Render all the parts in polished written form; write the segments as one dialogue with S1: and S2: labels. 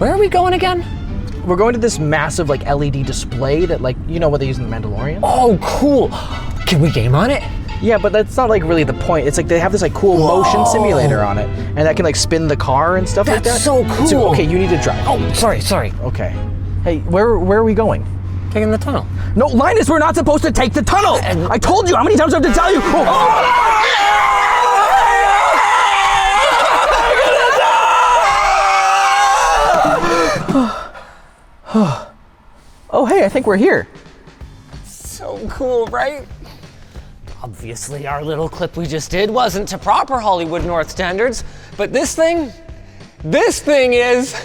S1: Where are we going again?
S2: We're going to this massive like LED display that like, you know what they use in The Mandalorian?
S1: Oh, cool. Can we game on it?
S2: Yeah, but that's not like really the point. It's like they have this like cool motion simulator on it, and that can like spin the car and stuff like that.
S1: That's so cool.
S2: So, okay, you need to drive.
S1: Oh, sorry.
S2: Okay. Hey, where are we going?
S1: Taking the tunnel.
S2: No, Linus, we're not supposed to take the tunnel. I told you. How many times do I have to tell you? Oh, hey, I think we're here.
S1: So cool, right? Obviously, our little clip we just did wasn't to proper Hollywood North standards, but this thing is,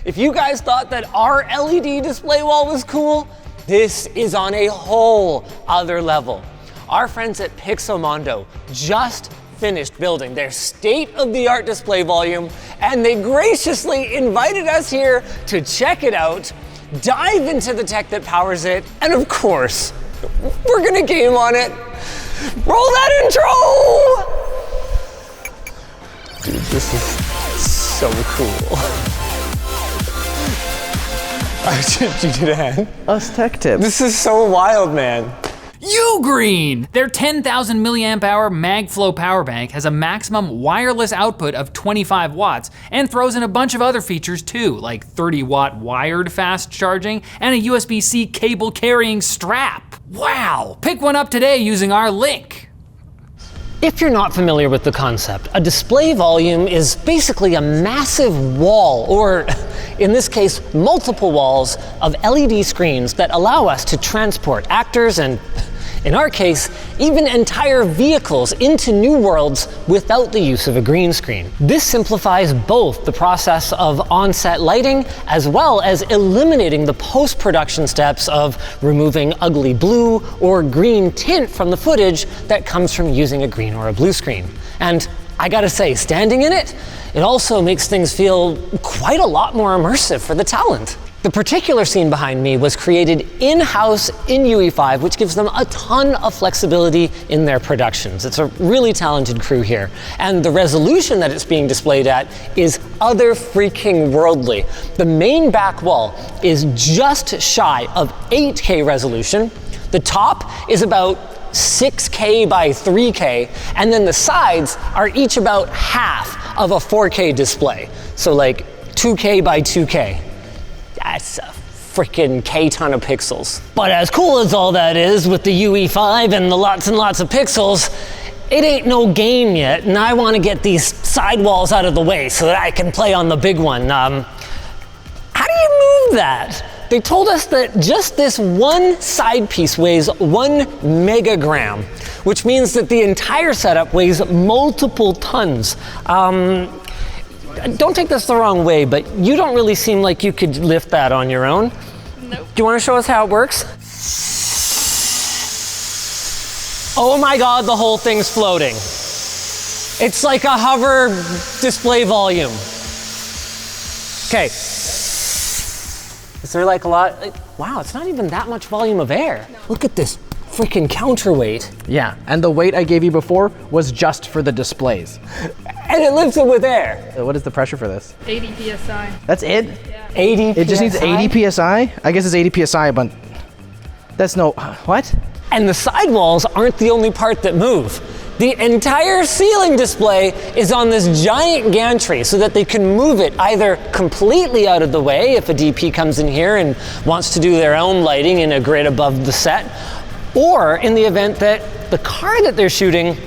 S1: if you guys thought that our LED display wall was cool, this is on a whole other level. Our friends at Pixomondo just finished building their state-of-the-art display volume, and they graciously invited us here to check it out, dive into the tech that powers it, and of course, we're gonna game on it. Roll that intro! Dude, this is so cool. You did a hand?
S2: Us tech tips.
S1: This is so wild, man.
S3: Ugreen! Their 10,000 milliamp hour MagFlow power bank has a maximum wireless output of 25 watts and throws in a bunch of other features too, like 30-watt wired fast charging and a USB-C cable carrying strap. Wow! Pick one up today using our link.
S1: If you're not familiar with the concept, a display volume is basically a massive wall, or in this case, multiple walls of LED screens that allow us to transport actors and, in our case, even entire vehicles into new worlds without the use of a green screen. This simplifies both the process of on-set lighting as well as eliminating the post-production steps of removing ugly blue or green tint from the footage that comes from using a green or a blue screen. And I gotta say, standing in it, it also makes things feel quite a lot more immersive for the talent. The particular scene behind me was created in-house in UE5, which gives them a ton of flexibility in their productions. It's a really talented crew here. And the resolution that it's being displayed at is other freaking worldly. The main back wall is just shy of 8K resolution. The top is about 6K by 3K, and then the sides are each about half of a 4K display. So like 2K by 2K. That's a freaking K-ton of pixels. But as cool as all that is with the UE5 and the lots and lots of pixels, it ain't no game yet, and I want to get these sidewalls out of the way so that I can play on the big one. How do you move that? They told us that just this one side piece weighs 1 megagram, which means that the entire setup weighs multiple tons. Don't take this the wrong way, but you don't really seem like you could lift that on your own.
S4: Nope.
S1: Do you want to show us how it works? Oh my God, the whole thing's floating. It's like a hover display volume. Okay. Is there like a lot? Wow, it's not even that much volume of air. No. Look at this freaking counterweight.
S2: Yeah, and the weight I gave you before was just for the displays.
S1: And it lifts it with air.
S2: What is the pressure for this?
S4: 80 PSI.
S2: That's it?
S4: Yeah.
S1: 80 PSI?
S2: It just needs 80 PSI? I guess it's 80 PSI, but that's no, what?
S1: And the sidewalls aren't the only part that move. The entire ceiling display is on this giant gantry so that they can move it either completely out of the way if a DP comes in here and wants to do their own lighting in a grid above the set, or in the event that the car that they're shooting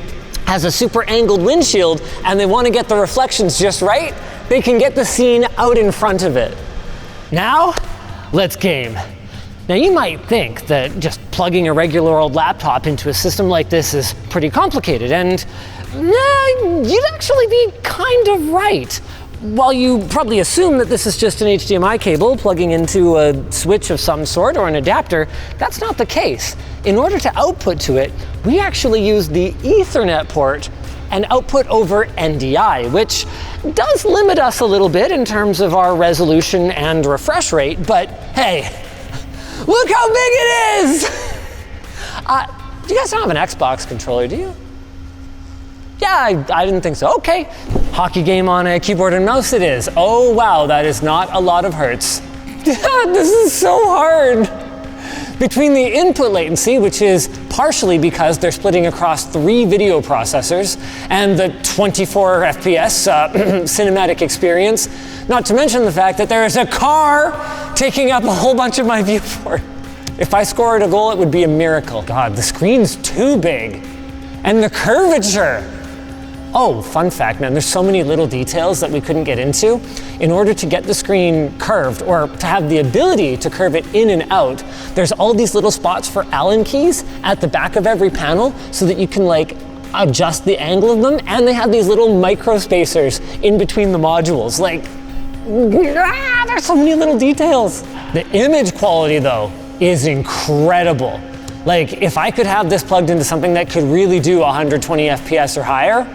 S1: has a super angled windshield and they want to get the reflections just right, they can get the scene out in front of it. Now, let's game. Now you might think that just plugging a regular old laptop into a system like this is pretty complicated, and you'd actually be kind of right. While you probably assume that this is just an HDMI cable plugging into a switch of some sort or an adapter, that's not the case. In order to output to it, we actually use the Ethernet port and output over NDI, which does limit us a little bit in terms of our resolution and refresh rate, but hey, look how big it is! You guys don't have an Xbox controller, do you? Yeah, I didn't think so. Okay, Hockey game on a keyboard and mouse it is. Oh wow, that is not a lot of hertz. This is so hard. Between the input latency, which is partially because they're splitting across 3 video processors, and the 24 FPS cinematic experience, not to mention the fact that there is a car taking up a whole bunch of my viewport. If I scored a goal, it would be a miracle. God, the screen's too big. And the curvature. Oh, fun fact, man, there's so many little details that we couldn't get into. In order to get the screen curved, or to have the ability to curve it in and out, there's all these little spots for Allen keys at the back of every panel so that you can like adjust the angle of them, and they have these little micro spacers in between the modules. Like, there's so many little details. The image quality though is incredible. Like, if I could have this plugged into something that could really do 120 FPS or higher.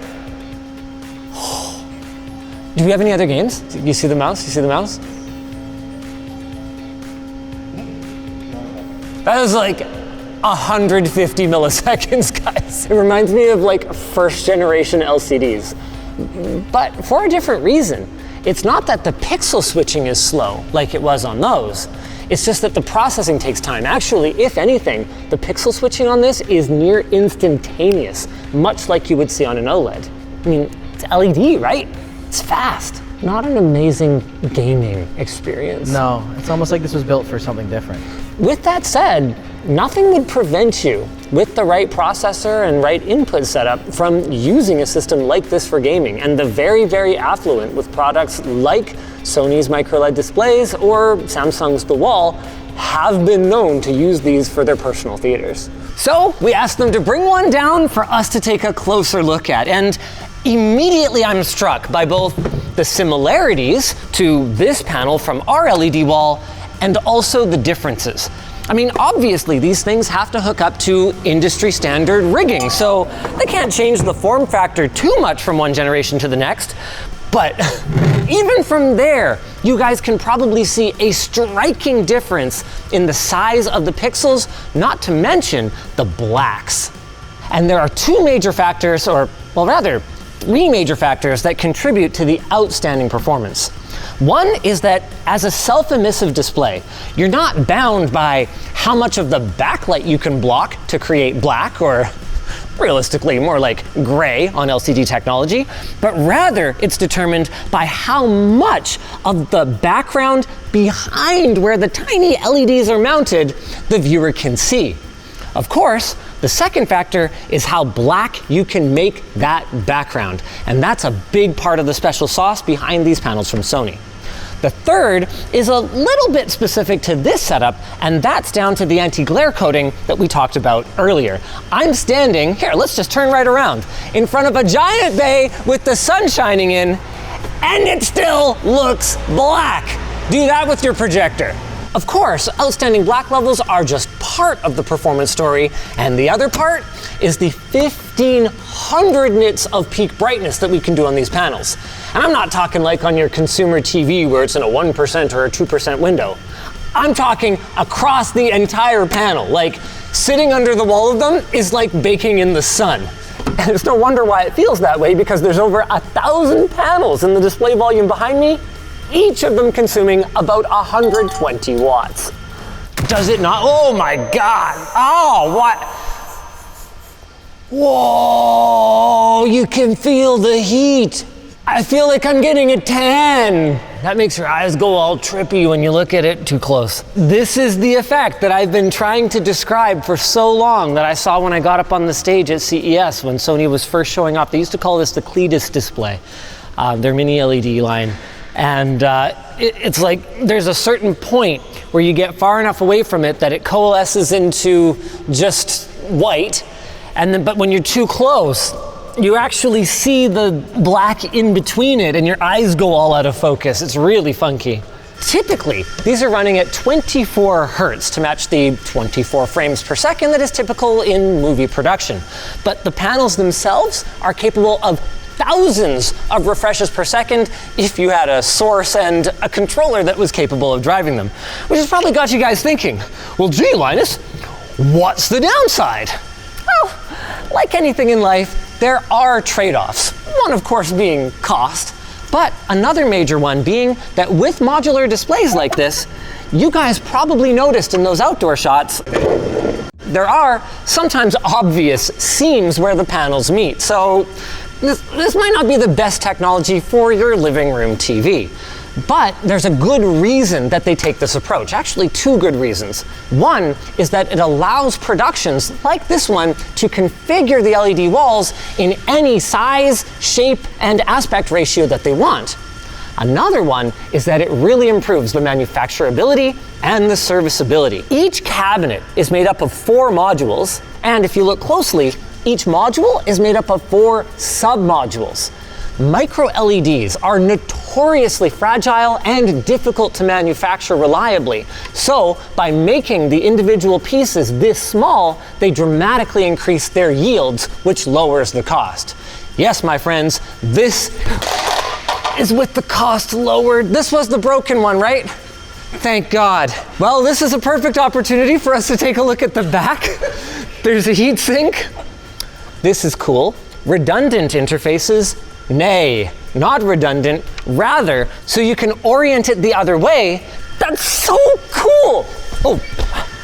S1: Do we have any other games? You see the mouse? You see the mouse? That was like 150 milliseconds, guys. It reminds me of like first generation LCDs. But for a different reason. It's not that the pixel switching is slow like it was on those. It's just that the processing takes time. Actually, if anything, the pixel switching on this is near instantaneous, much like you would see on an OLED. I mean, it's LED, right? It's fast. Not an amazing gaming experience.
S2: No, it's almost like this was built for something different.
S1: With that said, nothing would prevent you, with the right processor and right input setup, from using a system like this for gaming. And the very, very affluent with products like Sony's microLED displays or Samsung's The Wall have been known to use these for their personal theaters. So we asked them to bring one down for us to take a closer look at. And immediately I'm struck by both the similarities to this panel from our LED wall and also the differences. I mean, obviously these things have to hook up to industry standard rigging, so they can't change the form factor too much from one generation to the next. But even from there, you guys can probably see a striking difference in the size of the pixels, not to mention the blacks. And there are 2 major factors, or well, rather 3 major factors that contribute to the outstanding performance. One is that as a self-emissive display, you're not bound by how much of the backlight you can block to create black, or realistically more like gray on LCD technology, but rather it's determined by how much of the background behind where the tiny LEDs are mounted the viewer can see. Of course, the second factor is how black you can make that background, and that's a big part of the special sauce behind these panels from Sony. The third is a little bit specific to this setup, and that's down to the anti-glare coating that we talked about earlier. I'm standing, here, let's just turn right around, in front of a giant bay with the sun shining in, and it still looks black. Do that with your projector. Of course, outstanding black levels are just part of the performance story, and the other part is the 1500 nits of peak brightness that we can do on these panels. And I'm not talking like on your consumer TV where it's in a 1% or a 2% window. I'm talking across the entire panel. Like, sitting under the wall of them is like baking in the sun. And it's no wonder why it feels that way, because there's over 1,000 panels in the display volume behind me, each of them consuming about 120 watts. Does it not? Oh my God. Oh, what? Whoa, you can feel the heat. I feel like I'm getting a tan. That makes your eyes go all trippy when you look at it too close. This is the effect that I've been trying to describe for so long, that I saw when I got up on the stage at CES when Sony was first showing off. They used to call this the Cletus display, their mini LED line. And it's like there's a certain point where you get far enough away from it that it coalesces into just white. And then, but when you're too close, you actually see the black in between it, and your eyes go all out of focus. It's really funky. Typically, these are running at 24 hertz to match the 24 frames per second that is typical in movie production. But the panels themselves are capable of thousands of refreshes per second if you had a source and a controller that was capable of driving them. Which has probably got you guys thinking, well, gee, Linus, what's the downside? Well, like anything in life, there are trade-offs. One, of course, being cost, but another major one being that with modular displays like this, you guys probably noticed in those outdoor shots, there are sometimes obvious seams where the panels meet. So this might not be the best technology for your living room TV. But there's a good reason that they take this approach. Actually, two good reasons. One is that it allows productions like this one to configure the LED walls in any size, shape, and aspect ratio that they want. Another one is that it really improves the manufacturability and the serviceability. Each cabinet is made up of 4 modules, and if you look closely, each module is made up of 4 sub-modules. Micro LEDs are notoriously fragile and difficult to manufacture reliably. So by making the individual pieces this small, they dramatically increase their yields, which lowers the cost. Yes, my friends, this is with the cost lowered. This was the broken one, right? Thank God. Well, this is a perfect opportunity for us to take a look at the back. There's a heat sink. This is cool. Redundant interfaces. Nay, not redundant, rather, so you can orient it the other way. That's so cool! Oh,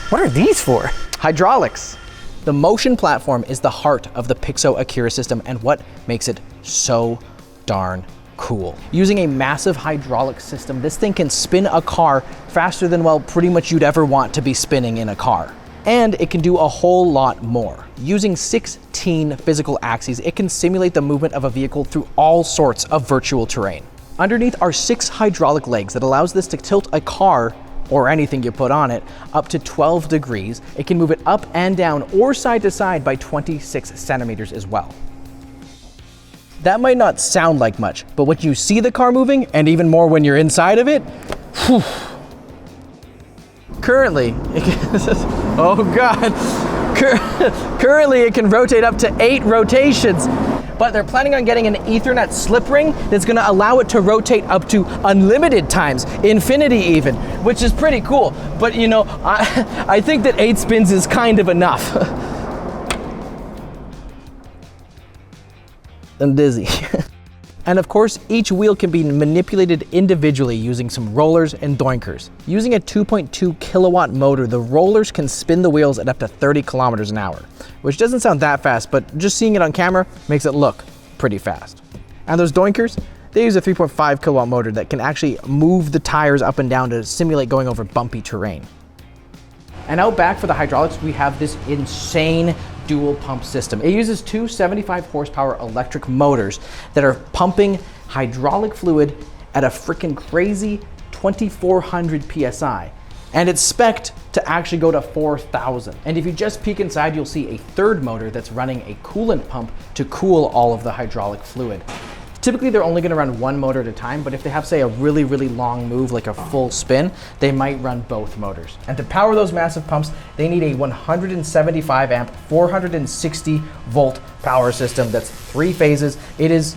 S1: what are these for?
S2: Hydraulics. The motion platform is the heart of the Pixo Akira system and what makes it so darn cool. Using a massive hydraulic system, this thing can spin a car faster than, well, pretty much you'd ever want to be spinning in a car. And it can do a whole lot more. Using 16 physical axes, it can simulate the movement of a vehicle through all sorts of virtual terrain. Underneath are 6 hydraulic legs that allows this to tilt a car, or anything you put on it, up to 12 degrees. It can move it up and down or side to side by 26 centimeters as well. That might not sound like much, but when you see the car moving, and even more when you're inside of it, whew. Currently, currently it can rotate up to 8 rotations, but they're planning on getting an Ethernet slip ring that's gonna allow it to rotate up to unlimited times, infinity even, which is pretty cool. But you know, I think that 8 spins is kind of enough. I'm dizzy. And of course, each wheel can be manipulated individually using some rollers and doinkers. Using a 2.2 kilowatt motor, the rollers can spin the wheels at up to 30 kilometers an hour, which doesn't sound that fast, but just seeing it on camera makes it look pretty fast. And those doinkers, they use a 3.5 kilowatt motor that can actually move the tires up and down to simulate going over bumpy terrain. And out back for the hydraulics, we have this insane dual pump system. It uses 2 75 horsepower electric motors that are pumping hydraulic fluid at a freaking crazy 2400 PSI. And it's spec'd to actually go to 4000. And if you just peek inside, you'll see a third motor that's running a coolant pump to cool all of the hydraulic fluid. Typically, they're only gonna run 1 motor at a time, but if they have, say, a really, really long move, like a full spin, they might run both motors. And to power those massive pumps, they need a 175 amp, 460 volt power system that's 3 phases. It is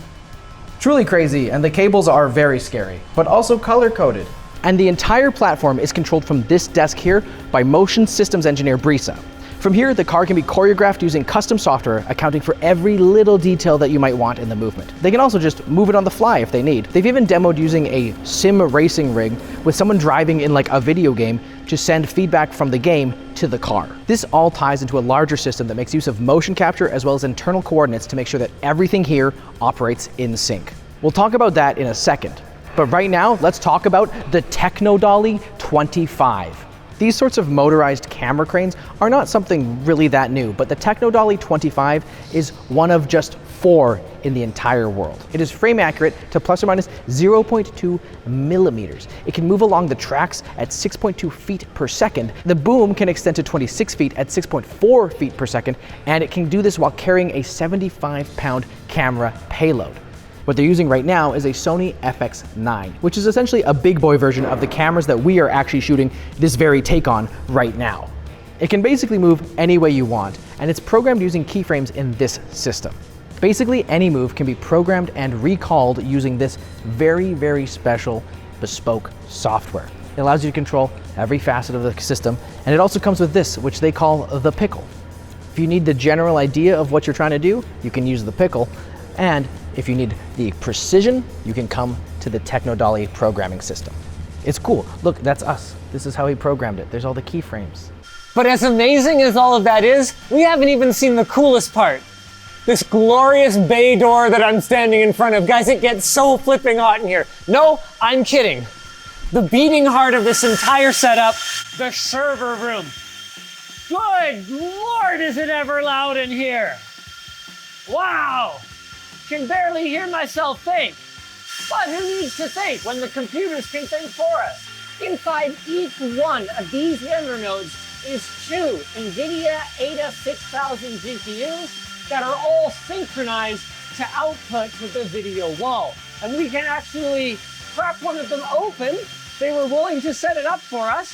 S2: truly crazy, and the cables are very scary, but also color-coded. And the entire platform is controlled from this desk here by motion systems engineer Brisa. From here, the car can be choreographed using custom software, accounting for every little detail that you might want in the movement. They can also just move it on the fly if they need. They've even demoed using a sim racing rig with someone driving in like a video game to send feedback from the game to the car. This all ties into a larger system that makes use of motion capture as well as internal coordinates to make sure that everything here operates in sync. We'll talk about that in a second. But right now, let's talk about the Technodolly 25. These sorts of motorized camera cranes are not something really that new, but the Technodolly 25 is one of just 4 in the entire world. It is frame accurate to plus or minus 0.2 millimeters. It can move along the tracks at 6.2 feet per second. The boom can extend to 26 feet at 6.4 feet per second, and it can do this while carrying a 75-pound camera payload. What they're using right now is a Sony FX9, which is essentially a big boy version of the cameras that we are actually shooting this very take on right now. It can basically move any way you want, and it's programmed using keyframes in this system. Basically, any move can be programmed and recalled using this very, very special bespoke software. It allows you to control every facet of the system, and it also comes with this, which they call the pickle. If you need the general idea of what you're trying to do, you can use the pickle. And If you need the precision, you can come to the Technodolly programming system. It's cool. Look, that's us. This is how he programmed it. There's all the keyframes.
S1: But as amazing as all of that is, we haven't even seen the coolest part. This glorious bay door that I'm standing in front of. Guys, it gets so flipping hot in here. No, I'm kidding. The beating heart of this entire setup, the server room. Good Lord, is it ever loud in here? Wow, can barely hear myself think. But who needs to think when the computers can think for us? Inside each one of these render nodes is 2 NVIDIA Ada 6000 GPUs that are all synchronized to output to the video wall. And we can actually crack one of them open. They were willing to set it up for us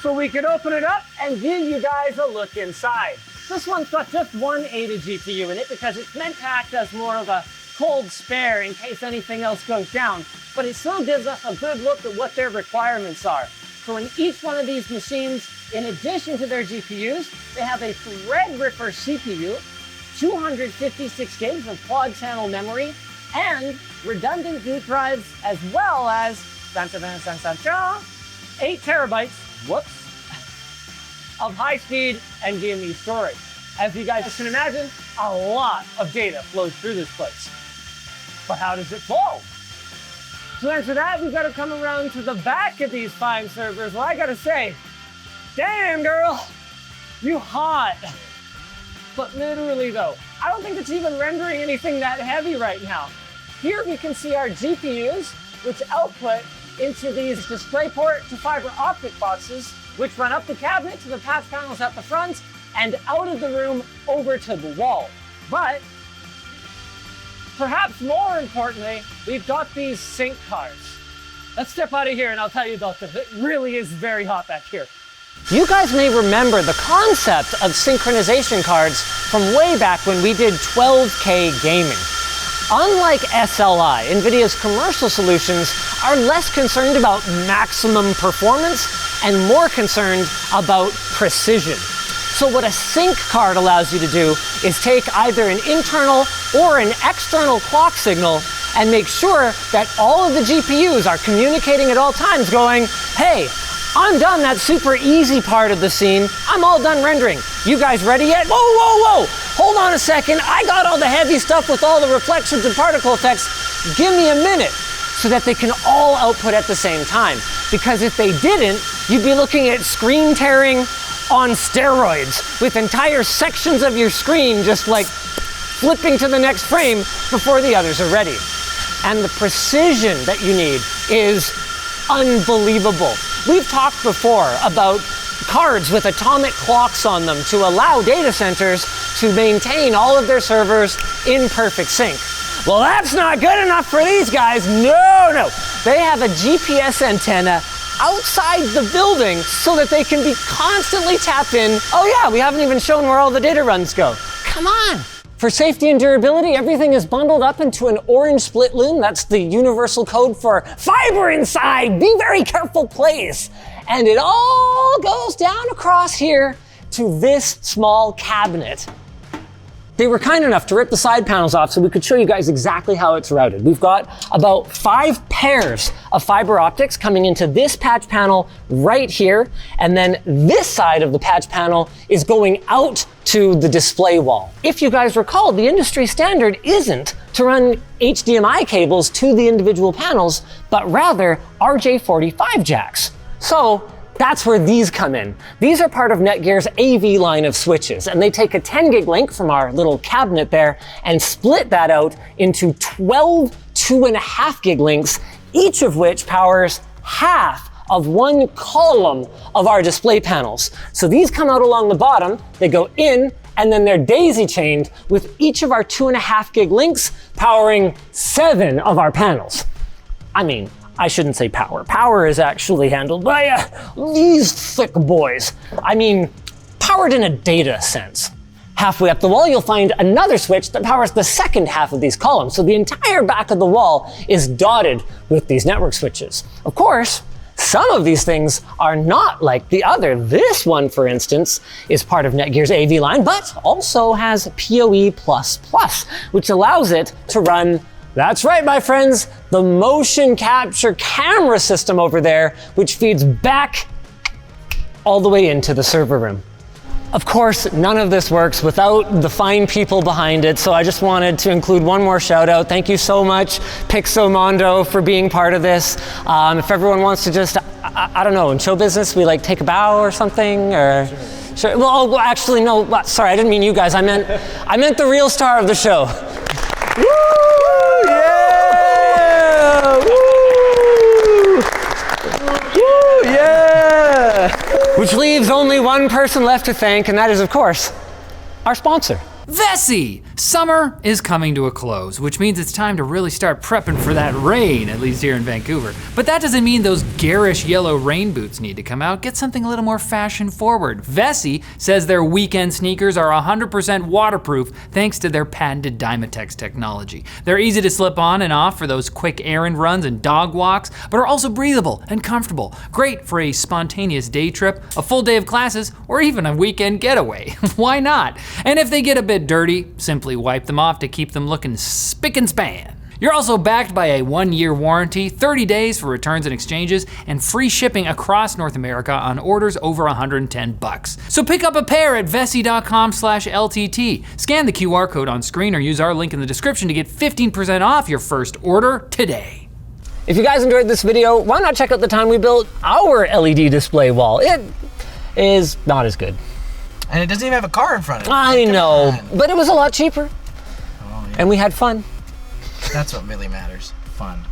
S1: so we could open it up and give you guys a look inside. This one's got just one Ada GPU in it because it's meant to act as more of a cold spare in case anything else goes down, but it still gives us a good look at what their requirements are. So in each one of these machines, in addition to their GPUs, they have a Threadripper CPU, 256 gigs of quad channel memory, and redundant boot drives, as well as 8 terabytes, of high-speed NVMe storage. As you guys can imagine, a lot of data flows through this place. But how does it flow? To answer that, we've got to come around to the back of these fine servers. Well, I gotta say, damn girl, you hot. But literally though, I don't think it's even rendering anything that heavy right now. Here we can see our GPUs, which output into these DisplayPort to fiber optic boxes, which run up the cabinet to the patch panels at the front and out of the room over to the wall. But perhaps more importantly, we've got these sync cards. Let's step out of here and I'll tell you about this. It really is very hot back here. You guys may remember the concept of synchronization cards from way back when we did 12K gaming. Unlike SLI, NVIDIA's commercial solutions are less concerned about maximum performance and more concerned about precision. So what a sync card allows you to do is take either an internal or an external clock signal and make sure that all of the GPUs are communicating at all times going, hey, I'm done that super easy part of the scene. I'm all done rendering. You guys ready yet? Whoa, whoa, whoa. Hold on a second. I got all the heavy stuff with all the reflections and particle effects. Give me a minute, so that they can all output at the same time. Because if they didn't, you'd be looking at screen tearing on steroids with entire sections of your screen just like flipping to the next frame before the others are ready. And the precision that you need is unbelievable. We've talked before about cards with atomic clocks on them to allow data centers to maintain all of their servers in perfect sync. Well, that's not good enough for these guys. No. They have a GPS antenna outside the building so that they can be constantly tapped in. Oh yeah, we haven't even shown where all the data runs go. Come on. For safety and durability, everything is bundled up into an orange split loom. That's the universal code for fiber inside. Be very careful, please. And it all goes down across here to this small cabinet. They were kind enough to rip the side panels off so we could show you guys exactly how it's routed. We've got about 5 pairs of fiber optics coming into this patch panel right here, and then this side of the patch panel is going out to the display wall. If you guys recall, the industry standard isn't to run HDMI cables to the individual panels, but rather RJ45 jacks. So that's where these come in. These are part of Netgear's AV line of switches, and they take a 10 gig link from our little cabinet there and split that out into 12 2.5 gig links, each of which powers half of one column of our display panels. So these come out along the bottom, they go in, and then they're daisy chained with each of our 2.5 gig links powering 7 of our panels. I mean, I shouldn't say power. Power is actually handled by these thick boys. I mean, powered in a data sense. Halfway up the wall, you'll find another switch that powers the second half of these columns. So the entire back of the wall is dotted with these network switches. Of course, some of these things are not like the other. This one, for instance, is part of Netgear's AV line, but also has PoE++, which allows it to run That's right, my friends, the motion capture camera system over there, which feeds back all the way into the server room. Of course, none of this works without the fine people behind it, so I just wanted to include one more shout out. Thank you so much, Pixomondo, for being part of this. If everyone wants to just, I don't know, in show business, we like take a bow or something, or... Sure. Well, actually, no, sorry, I didn't mean you guys. I meant the real star of the show. Woo! Yeah! Woo! Woo! Yeah! Which leaves only one person left to thank, and that is, of course, our sponsor.
S3: Vessi! Summer is coming to a close, which means it's time to really start prepping for that rain, at least here in Vancouver. But that doesn't mean those garish yellow rain boots need to come out. Get something a little more fashion forward. Vessi says their weekend sneakers are 100% waterproof thanks to their patented Dymatex technology. They're easy to slip on and off for those quick errand runs and dog walks, but are also breathable and comfortable. Great for a spontaneous day trip, a full day of classes, or even a weekend getaway. Why not? And if they get a bit dirty, simply wipe them off to keep them looking spick and span. You're also backed by a 1-year warranty, 30 days for returns and exchanges, and free shipping across North America on orders over $110. So pick up a pair at vessi.com/LTT. Scan the QR code on screen or use our link in the description to get 15% off your first order today.
S1: If you guys enjoyed this video, why not check out the time we built our LED display wall? It is not as good.
S2: And it doesn't even have a car in front of it.
S1: I know, but it was a lot cheaper.
S2: Oh, yeah.
S1: And we had fun.
S2: That's what really matters. Fun.